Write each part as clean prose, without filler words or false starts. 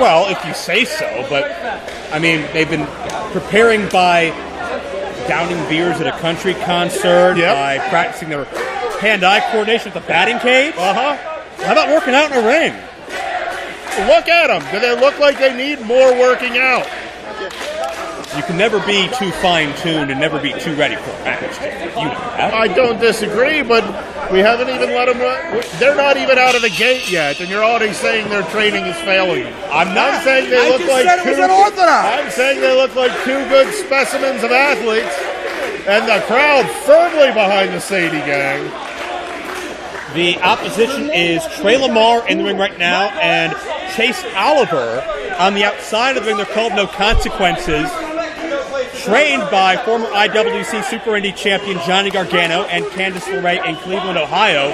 Well, if you say so, but, I mean, they've been preparing by downing beers at a country concert, by practicing their hand-eye coordination at the batting cage. Uh-huh. How about working out in a ring? Look at them. Do they look like they need more working out? You can never be too fine-tuned and never be too ready for a match. I don't disagree, but we haven't even let them run. They're not even out of the gate yet, and you're already saying their training is failing. I'm not saying they look like said it was unorthodox. I'm saying they look like two good specimens of athletes, and the crowd firmly behind the Sadie gang. The opposition is Trey Lamar in the ring right now, and Chase Oliver on the outside of the ring. They're called No Consequences. Trained by former IWC Super Indy champion Johnny Gargano and Candice LeRae in Cleveland, Ohio.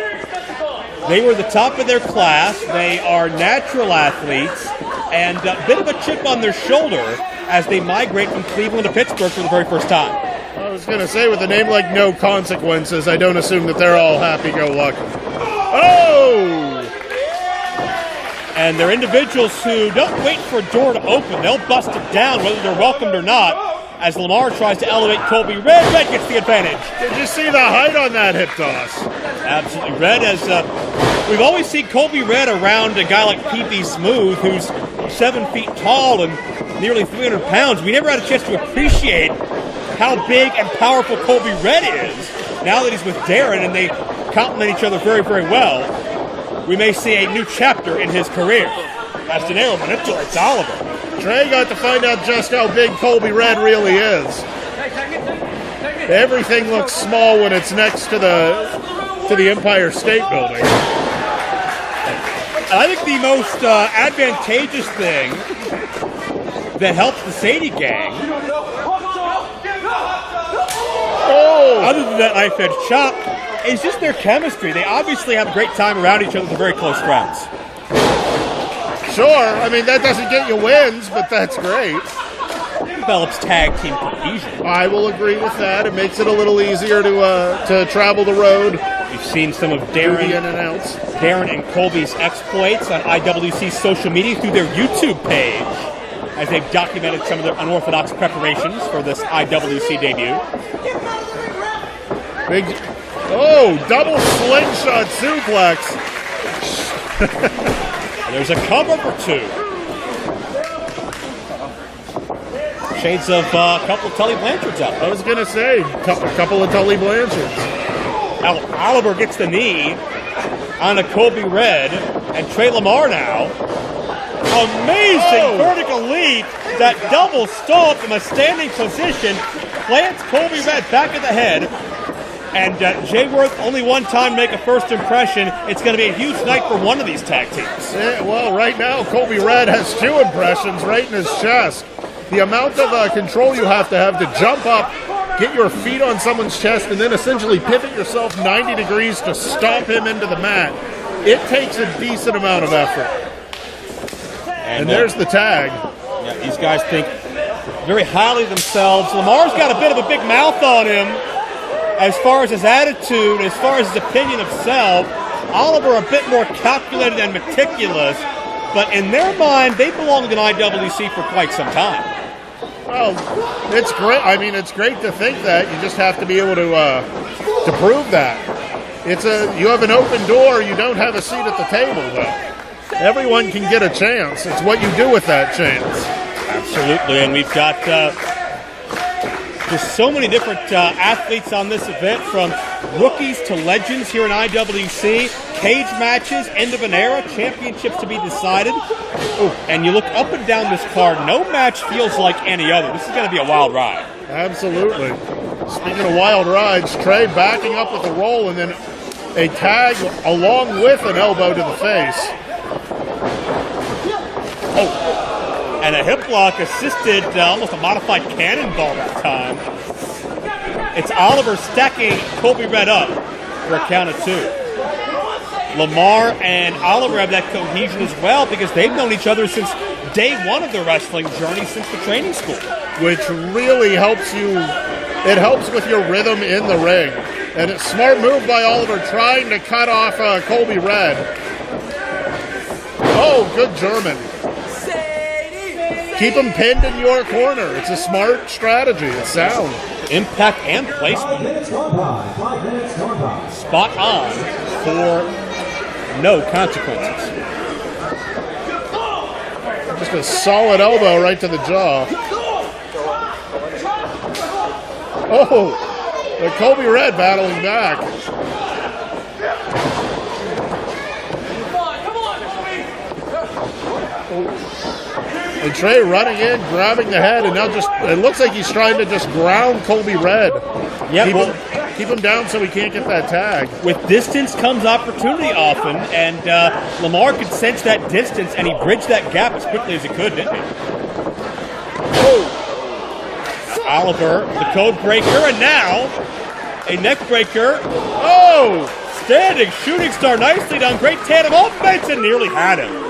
They were the top of their class. They are natural athletes, and a bit of a chip on their shoulder as they migrate from Cleveland to Pittsburgh for the very first time. I was going to say, with a name like No Consequences, I don't assume that they're all happy-go-lucky. Oh! And they're individuals who don't wait for a door to open. They'll bust it down whether they're welcomed or not. As Lamar tries to elevate Colby Red, Red gets the advantage. Did you see the height on that hip toss? Absolutely. Red, as we've always seen Colby Red around a guy like P.B. Smooth, who's 7 feet tall and nearly 300 pounds. We never had a chance to appreciate how big and powerful Colby Red is now that he's with Darren, and they complement each other very, very well. We may see a new chapter in his career as De Niro manipulates Oliver. Trey got to find out just how big Colby Red really is. Everything looks small when it's next to the Empire State Building. I think the most advantageous thing that helps the Sadie gang, other than that knife-edge chop, is just their chemistry. They obviously have a great time around each other. They're very close friends. Sure, I mean, that doesn't get you wins, but that's great. Develops tag team cohesion. I will agree with that. It makes it a little easier to travel the road. You've seen some of Darren and Colby's exploits on IWC's social media through their YouTube page, as they've documented some of their unorthodox preparations for this IWC debut. Double slingshot suplex. There's a cover for two. Shades of a couple of Tully Blanchards out there. I was going to say, a couple of Tully Blanchards. Now, Oliver gets the knee on a Colby Red, and Trey Lamar now. Amazing vertical leap, that double stomp from a standing position, plants Colby Red back of the head. And Jay Worth, only one time make a first impression. It's going to be a huge night for one of these tag teams. Yeah, well, right now, Colby Red has 2 impressions right in his chest. The amount of control you have to jump up, get your feet on someone's chest, and then essentially pivot yourself 90 degrees to stomp him into the mat. It takes a decent amount of effort. And there's the tag. Yeah, these guys think very highly of themselves. Lamar's got a bit of a big mouth on him. As far as his attitude, as far as his opinion of self, Oliver a bit more calculated and meticulous, but in their mind, they belonged in IWC for quite some time. Well, it's great. I mean, it's great to think that. You just have to be able to prove that. You have an open door. You don't have a seat at the table, though. Everyone can get a chance. It's what you do with that chance. Absolutely, and we've got just so many different athletes on this event, from rookies to legends here in IWC, cage matches, end of an era, championships to be decided. And you look up and down this card, no match feels like any other. This is going to be a wild ride. Absolutely. Speaking of wild rides, Trey backing up with a roll and then a tag along with an elbow to the face. And a hip lock assisted, almost a modified cannonball that time. It's Oliver stacking Colby Red up for a count of 2. Lamar and Oliver have that cohesion as well because they've known each other since day one of their wrestling journey, since the training school. Which really helps you. It helps with your rhythm in the ring. And it's a smart move by Oliver trying to cut off Colby Red. Oh, good German. Keep them pinned in your corner. It's a smart strategy. It's sound. Impact and placement. Spot on for no consequences. Just a solid elbow right to the jaw. Oh, the Kobe Red battling back. And Trey running in, grabbing the head, and now it looks like he's trying to just ground Colby Red. Yeah, keep him down so he can't get that tag. With distance comes opportunity often, and Lamar could sense that distance, and he bridged that gap as quickly as he could, didn't he? Oh. Oliver, the code breaker, and now a neck breaker. Oh! Standing shooting star, nicely done. Great tandem offense, and nearly had him.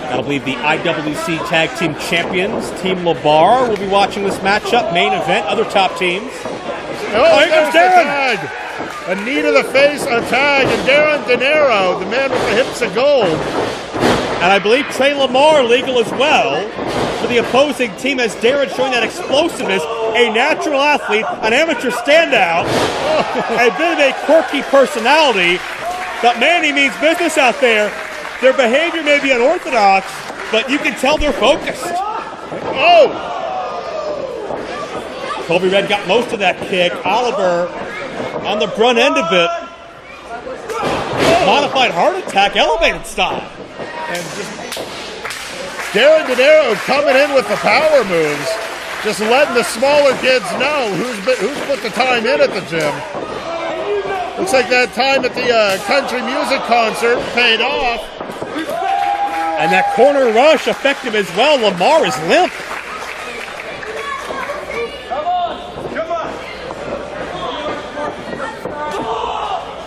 That'll be the IWC Tag Team Champions. Team Lamar will be watching this matchup. Main event, other top teams. Oh, there's the tag. A knee to the face, a tag, and Darren De Niro, the man with the hips of gold. And I believe Trey Lamar legal as well for the opposing team, as Darren showing that explosiveness, a natural athlete, an amateur standout, a bit of a quirky personality, but man, he means business out there. Their behavior may be unorthodox, but you can tell they're focused. Oh! Colby Red got most of that kick. Oliver on the front end of it. Modified heart attack, elevated style. And just Darren De Niro coming in with the power moves. Just letting the smaller kids know who's put the time in at the gym. Looks like that time at the country music concert paid off. And that corner rush effective as well. Lamar is limp.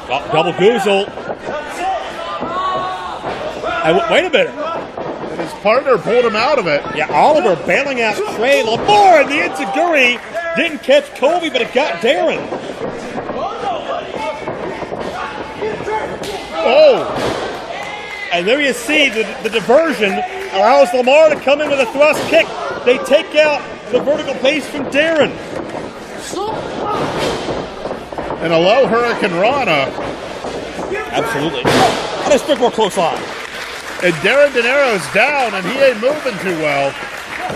Oh, double goozle. Wait a minute. And his partner pulled him out of it. Yeah, Oliver bailing out Trey. Lamar and the enziguri didn't catch Colby, but it got Darren. Oh! And there you see the diversion allows Lamar to come in with a thrust kick. They take out the vertical pace from Darren. And a low Hurricane Rana. Absolutely. And a Springboard close line. And Darren De Niro's down, and he ain't moving too well.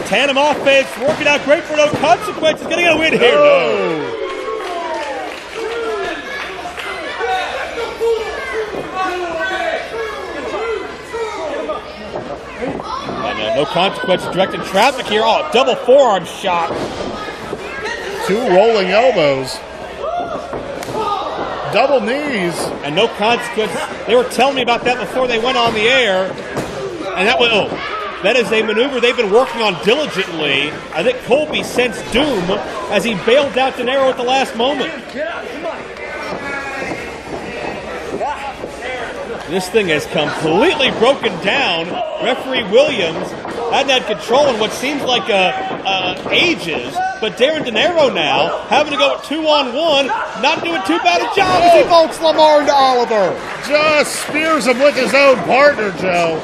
Tandem offense working out great for no consequences. Gonna get a win here. No. No consequences, directing traffic here. Oh, double forearm shot. Two rolling elbows. Double knees. And no consequences. They were telling me about that before they went on the air. And that is a maneuver they've been working on diligently. I think Colby sensed doom as he bailed out De Niro at the last moment. This thing has completely broken down. Referee Williams hadn't had control in what seems like ages, but Darren De Niro now having to go at 2-on-1, not doing too bad a job as he bolts Lamar into Oliver. Just spears him with his own partner, Joe.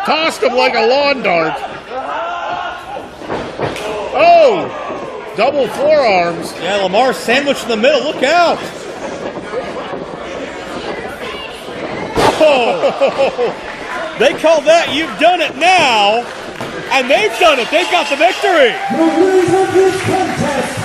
Tossed him like a lawn dart. Oh! Double forearms. Yeah, Lamar sandwiched in the middle. Look out! Oh. They call that "you've done it now," and they've done it. They've got the victory. The winner of this contest